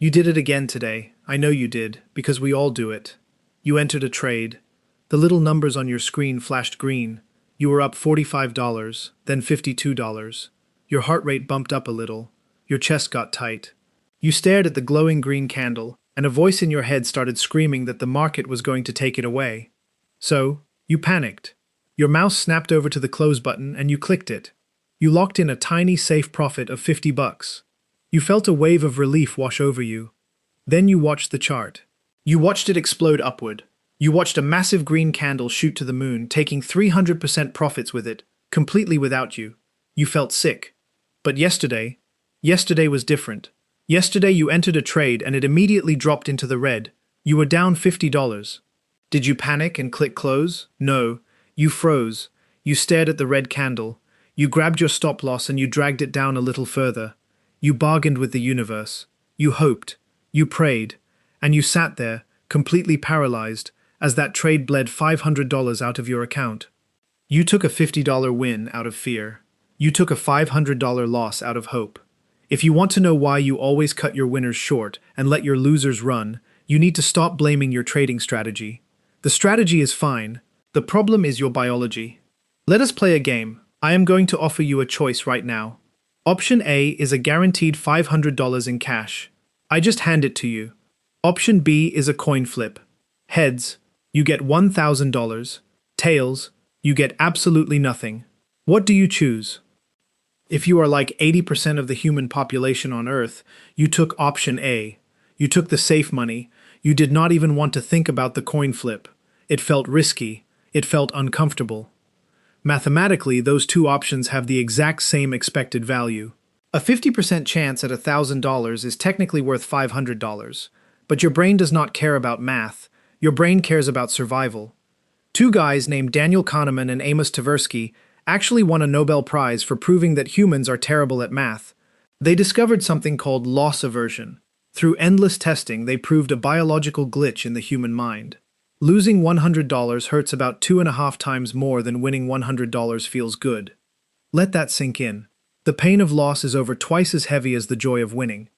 You did it again today. I know you did, because we all do it. You entered a trade. The little numbers on your screen flashed green. You were up $45, then $52. Your heart rate bumped up a little. Your chest got tight. You stared at the glowing green candle, and a voice in your head started screaming that the market was going to take it away. So, you panicked. Your mouse snapped over to the close button and you clicked it. You locked in a tiny safe profit of $50. You felt a wave of relief wash over you. Then you watched the chart. You watched it explode upward. You watched a massive green candle shoot to the moon, taking 300% profits with it, completely without you. You felt sick. But yesterday was different. Yesterday you entered a trade and it immediately dropped into the red. You were down $50. Did you panic and click close? No. You froze. You stared at the red candle. You grabbed your stop loss and you dragged it down a little further. You bargained with the universe. You hoped. You prayed. And you sat there, completely paralyzed, as that trade bled $500 out of your account. You took a $50 win out of fear. You took a $500 loss out of hope. If you want to know why you always cut your winners short and let your losers run, you need to stop blaming your trading strategy. The strategy is fine. The problem is your biology. Let us play a game. I am going to offer you a choice right now. Option A is a guaranteed $500 in cash. I just hand it to you. Option B is a coin flip. Heads, you get $1,000. Tails, you get absolutely nothing. What do you choose? If you are like 80% of the human population on Earth, you took option A. You took the safe money. You did not even want to think about the coin flip. It felt risky. It felt uncomfortable. Mathematically, those two options have the exact same expected value. A 50% chance at $1,000 is technically worth $500, but your brain does not care about math. Your brain cares about survival. Two guys named Daniel Kahneman and Amos Tversky actually won a Nobel Prize for proving that humans are terrible at math. They discovered something called loss aversion. Through endless testing, they proved a biological glitch in the human mind. Losing $100 hurts about 2.5 times more than winning $100 feels good. Let that sink in. The pain of loss is over twice as heavy as the joy of winning.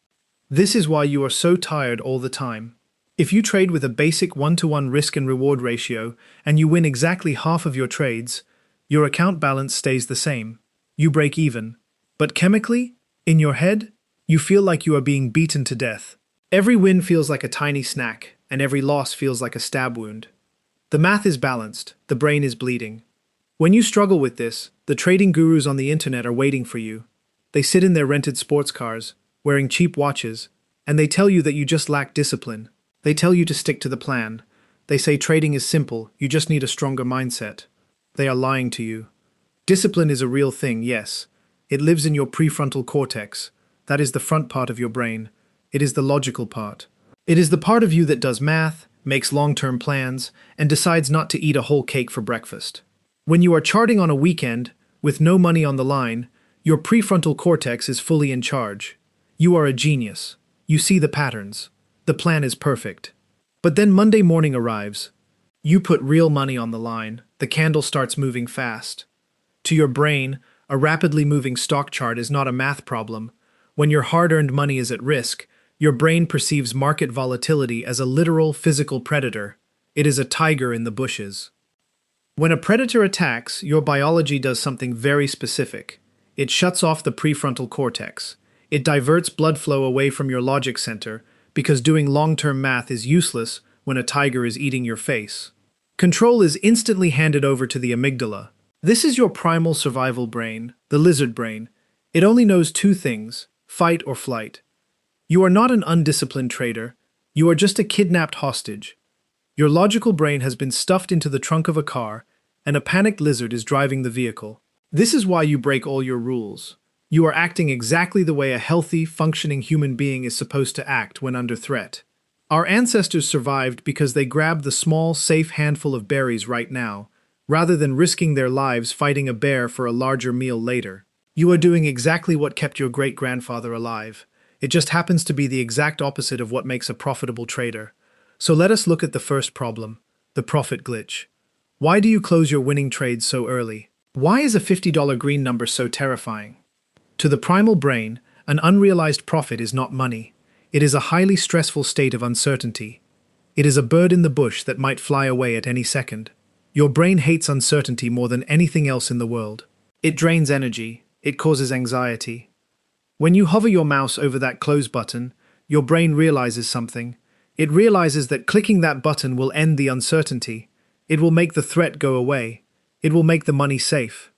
This is why you are so tired all the time. If you trade with a basic 1-to-1 risk and reward ratio and you win exactly half of your trades, your account balance stays the same. You break even. But chemically, in your head, you feel like you are being beaten to death. Every win feels like a tiny snack, and every loss feels like a stab wound. The math is balanced, the brain is bleeding. When you struggle with this, the trading gurus on the internet are waiting for you. They sit in their rented sports cars, wearing cheap watches, and they tell you that you just lack discipline. They tell you to stick to the plan. They say trading is simple, you just need a stronger mindset. They are lying to you. Discipline is a real thing, yes. It lives in your prefrontal cortex. That is the front part of your brain. It is the logical part. It is the part of you that does math, makes long-term plans, and decides not to eat a whole cake for breakfast. When you are charting on a weekend, with no money on the line, your prefrontal cortex is fully in charge. You are a genius. You see the patterns. The plan is perfect. But then Monday morning arrives. You put real money on the line. The candle starts moving fast. To your brain, a rapidly moving stock chart is not a math problem. When your hard-earned money is at risk, your brain perceives market volatility as a literal physical predator. It is a tiger in the bushes. When a predator attacks, your biology does something very specific. It shuts off the prefrontal cortex. It diverts blood flow away from your logic center, because doing long-term math is useless when a tiger is eating your face. Control is instantly handed over to the amygdala. This is your primal survival brain, the lizard brain. It only knows two things: fight or flight. You are not an undisciplined trader. You are just a kidnapped hostage. Your logical brain has been stuffed into the trunk of a car, and a panicked lizard is driving the vehicle. This is why you break all your rules. You are acting exactly the way a healthy, functioning human being is supposed to act when under threat. Our ancestors survived because they grabbed the small, safe handful of berries right now, rather than risking their lives fighting a bear for a larger meal later. You are doing exactly what kept your great-grandfather alive. It just happens to be the exact opposite of what makes a profitable trader. So let us look at the first problem, the profit glitch. Why do you close your winning trades so early? Why is a $50 green number so terrifying? To the primal brain, an unrealized profit is not money. It is a highly stressful state of uncertainty. It is a bird in the bush that might fly away at any second. Your brain hates uncertainty more than anything else in the world. It drains energy. It causes anxiety. When you hover your mouse over that close button, your brain realizes something. It realizes that clicking that button will end the uncertainty. It will make the threat go away. It will make the money safe.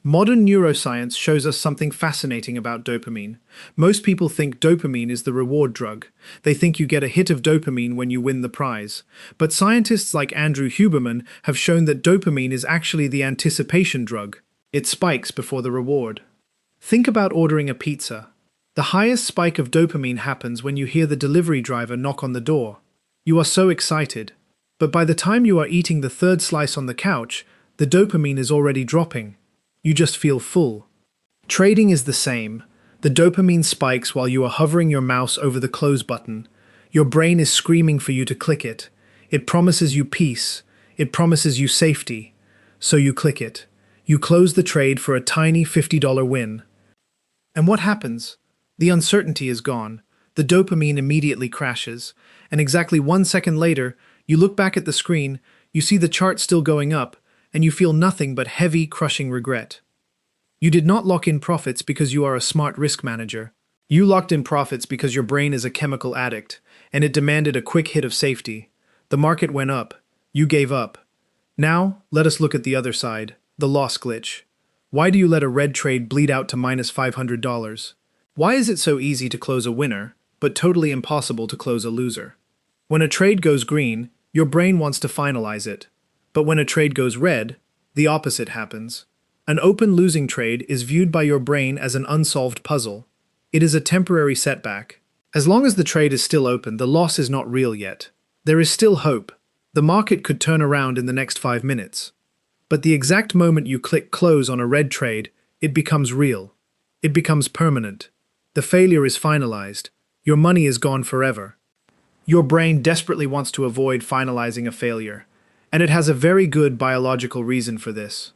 Modern neuroscience shows us something fascinating about dopamine. Most people think dopamine is the reward drug. They think you get a hit of dopamine when you win the prize. But scientists like Andrew Huberman have shown that dopamine is actually the anticipation drug. It spikes before the reward. Think about ordering a pizza. The highest spike of dopamine happens when you hear the delivery driver knock on the door. You are so excited. But by the time you are eating the third slice on the couch, the dopamine is already dropping. You just feel full. Trading is the same. The dopamine spikes while you are hovering your mouse over the close button. Your brain is screaming for you to click it. It promises you peace. It promises you safety. So you click it. You close the trade for a tiny $50 win. And what happens? The uncertainty is gone. The dopamine immediately crashes. And exactly 1 second later, you look back at the screen, you see the chart still going up, and you feel nothing but heavy, crushing regret. You did not lock in profits because you are a smart risk manager. You locked in profits because your brain is a chemical addict, and it demanded a quick hit of safety. The market went up. You gave up. Now, let us look at the other side, the loss glitch. Why do you let a red trade bleed out to minus $500? Why is it so easy to close a winner, but totally impossible to close a loser? When a trade goes green, your brain wants to finalize it. But when a trade goes red, the opposite happens. An open losing trade is viewed by your brain as an unsolved puzzle. It is a temporary setback. As long as the trade is still open, the loss is not real yet. There is still hope. The market could turn around in the next 5 minutes. But the exact moment you click close on a red trade, it becomes real. It becomes permanent. The failure is finalized. Your money is gone forever. Your brain desperately wants to avoid finalizing a failure. And it has a very good biological reason for this.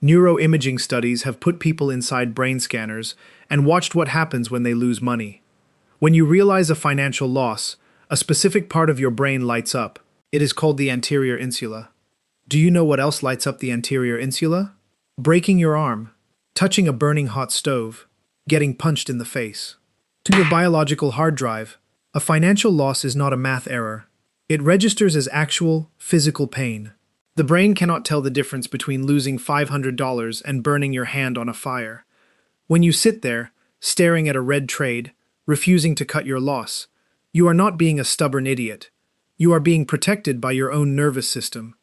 Neuroimaging studies have put people inside brain scanners and watched what happens when they lose money. When you realize a financial loss, a specific part of your brain lights up. It is called the anterior insula. Do you know what else lights up the anterior insula? Breaking your arm, touching a burning hot stove, getting punched in the face. To your biological hard drive, a financial loss is not a math error. It registers as actual, physical pain. The brain cannot tell the difference between losing $500 and burning your hand on a fire. When you sit there, staring at a red trade, refusing to cut your loss, you are not being a stubborn idiot. You are being protected by your own nervous system.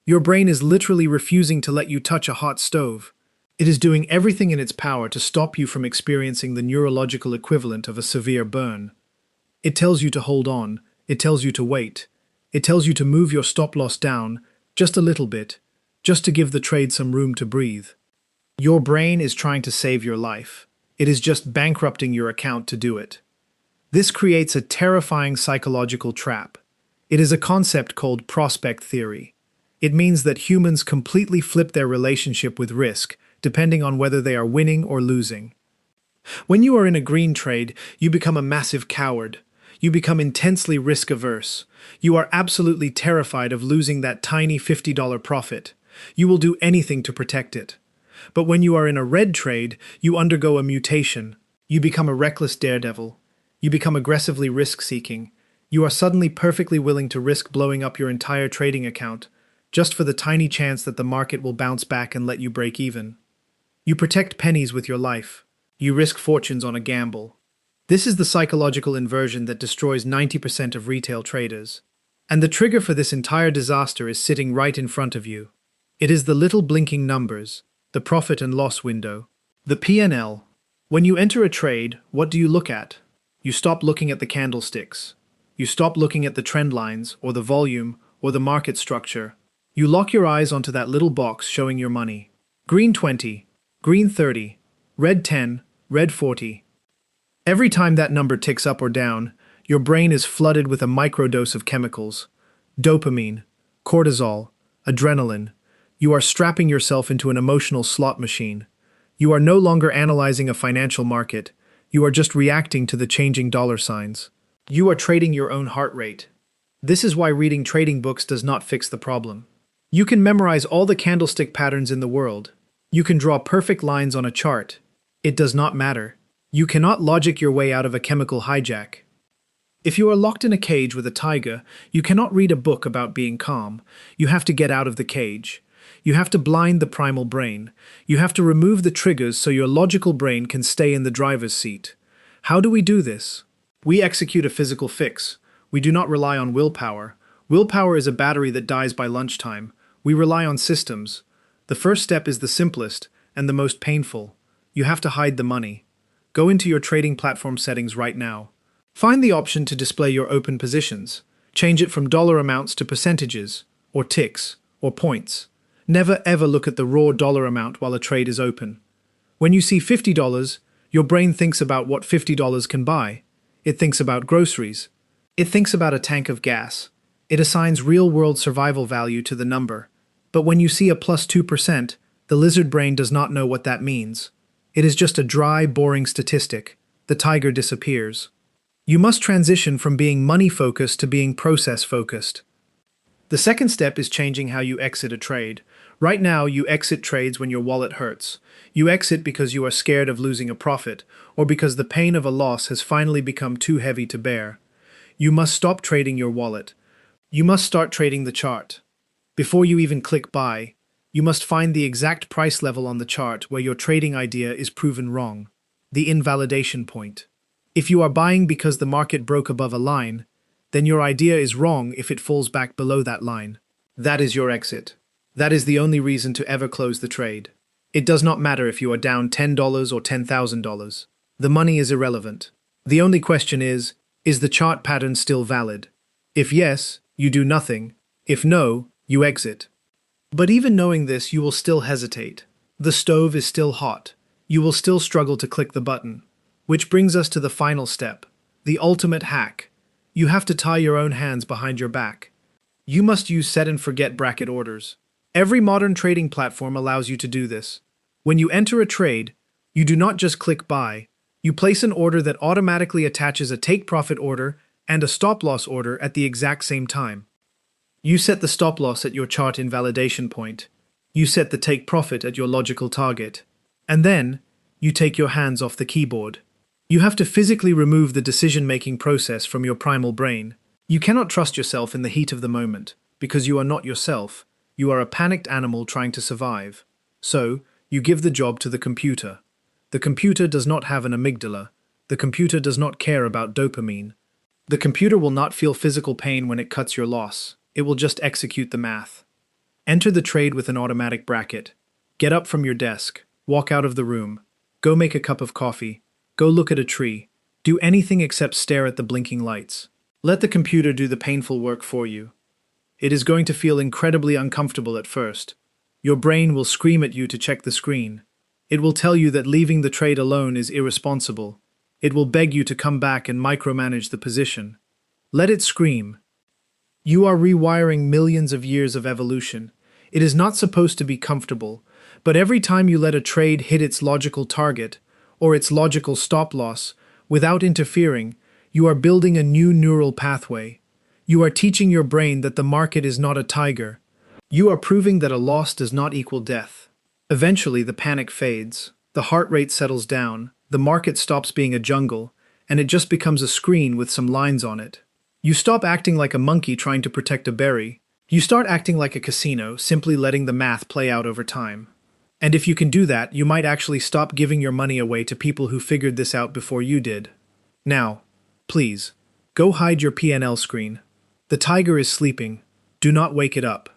Your brain is literally refusing to let you touch a hot stove. It is doing everything in its power to stop you from experiencing the neurological equivalent of a severe burn. It tells you to hold on. It tells you to wait. It tells you to move your stop-loss down just a little bit, just to give the trade some room to breathe. Your brain is trying to save your life. It is just bankrupting your account to do it. This creates a terrifying psychological trap. It is a concept called prospect theory. It means that humans completely flip their relationship with risk, depending on whether they are winning or losing. When you are in a green trade, you become a massive coward. You become intensely risk-averse. You are absolutely terrified of losing that tiny $50 profit. You will do anything to protect it. But when you are in a red trade, you undergo a mutation. You become a reckless daredevil. You become aggressively risk-seeking. You are suddenly perfectly willing to risk blowing up your entire trading account, just for the tiny chance that the market will bounce back and let you break even. You protect pennies with your life. You risk fortunes on a gamble. This is the psychological inversion that destroys 90% of retail traders. And the trigger for this entire disaster is sitting right in front of you. It is the little blinking numbers, the profit and loss window, the P&L. When you enter a trade, what do you look at? You stop looking at the candlesticks. You stop looking at the trend lines, or the volume, or the market structure. You lock your eyes onto that little box showing your money. Green 20, green 30, red 10, red 40. Every time that number ticks up or down, your brain is flooded with a microdose of chemicals. Dopamine, cortisol, adrenaline. You are strapping yourself into an emotional slot machine. You are no longer analyzing a financial market. You are just reacting to the changing dollar signs. You are trading your own heart rate. This is why reading trading books does not fix the problem. You can memorize all the candlestick patterns in the world. You can draw perfect lines on a chart. It does not matter. You cannot logic your way out of a chemical hijack. If you are locked in a cage with a tiger, you cannot read a book about being calm. You have to get out of the cage. You have to blind the primal brain. You have to remove the triggers so your logical brain can stay in the driver's seat. How do we do this? We execute a physical fix. We do not rely on willpower. Willpower is a battery that dies by lunchtime. We rely on systems. The first step is the simplest and the most painful. You have to hide the money. Go into your trading platform settings right now. Find the option to display your open positions. Change it from dollar amounts to percentages, or ticks, or points. Never ever look at the raw dollar amount while a trade is open. When you see $50, your brain thinks about what $50 can buy. It thinks about groceries. It thinks about a tank of gas. It assigns real-world survival value to the number. But when you see a plus 2%, the lizard brain does not know what that means. It is just a dry, boring statistic. The tiger disappears. You must transition from being money-focused to being process-focused. The second step is changing how you exit a trade. Right now, you exit trades when your wallet hurts. You exit because you are scared of losing a profit, or because the pain of a loss has finally become too heavy to bear. You must stop trading your wallet. You must start trading the chart. Before you even click buy, you must find the exact price level on the chart where your trading idea is proven wrong. The invalidation point. If you are buying because the market broke above a line, then your idea is wrong if it falls back below that line. That is your exit. That is the only reason to ever close the trade. It does not matter if you are down $10 or $10,000. The money is irrelevant. The only question is the chart pattern still valid? If yes, you do nothing. If no, you exit. But even knowing this, you will still hesitate. The stove is still hot. You will still struggle to click the button. Which brings us to the final step, the ultimate hack. You have to tie your own hands behind your back. You must use set and forget bracket orders. Every modern trading platform allows you to do this. When you enter a trade, you do not just click buy. You place an order that automatically attaches a take profit order and a stop loss order at the exact same time. You set the stop loss at your chart invalidation point. You set the take profit at your logical target. And then, you take your hands off the keyboard. You have to physically remove the decision-making process from your primal brain. You cannot trust yourself in the heat of the moment, because you are not yourself. You are a panicked animal trying to survive. So, you give the job to the computer. The computer does not have an amygdala. The computer does not care about dopamine. The computer will not feel physical pain when it cuts your loss. It will just execute the math. Enter the trade with an automatic bracket. Get up from your desk. Walk out of the room. Go make a cup of coffee. Go look at a tree. Do anything except stare at the blinking lights. Let the computer do the painful work for you. It is going to feel incredibly uncomfortable at first. Your brain will scream at you to check the screen. It will tell you that leaving the trade alone is irresponsible. It will beg you to come back and micromanage the position. Let it scream. You are rewiring millions of years of evolution. It is not supposed to be comfortable, but every time you let a trade hit its logical target, or its logical stop loss, without interfering, you are building a new neural pathway. You are teaching your brain that the market is not a tiger. You are proving that a loss does not equal death. Eventually, the panic fades, the heart rate settles down, the market stops being a jungle, and it just becomes a screen with some lines on it. You stop acting like a monkey trying to protect a berry. You start acting like a casino, simply letting the math play out over time. And if you can do that, you might actually stop giving your money away to people who figured this out before you did. Now, please, go hide your P&L screen. The tiger is sleeping. Do not wake it up.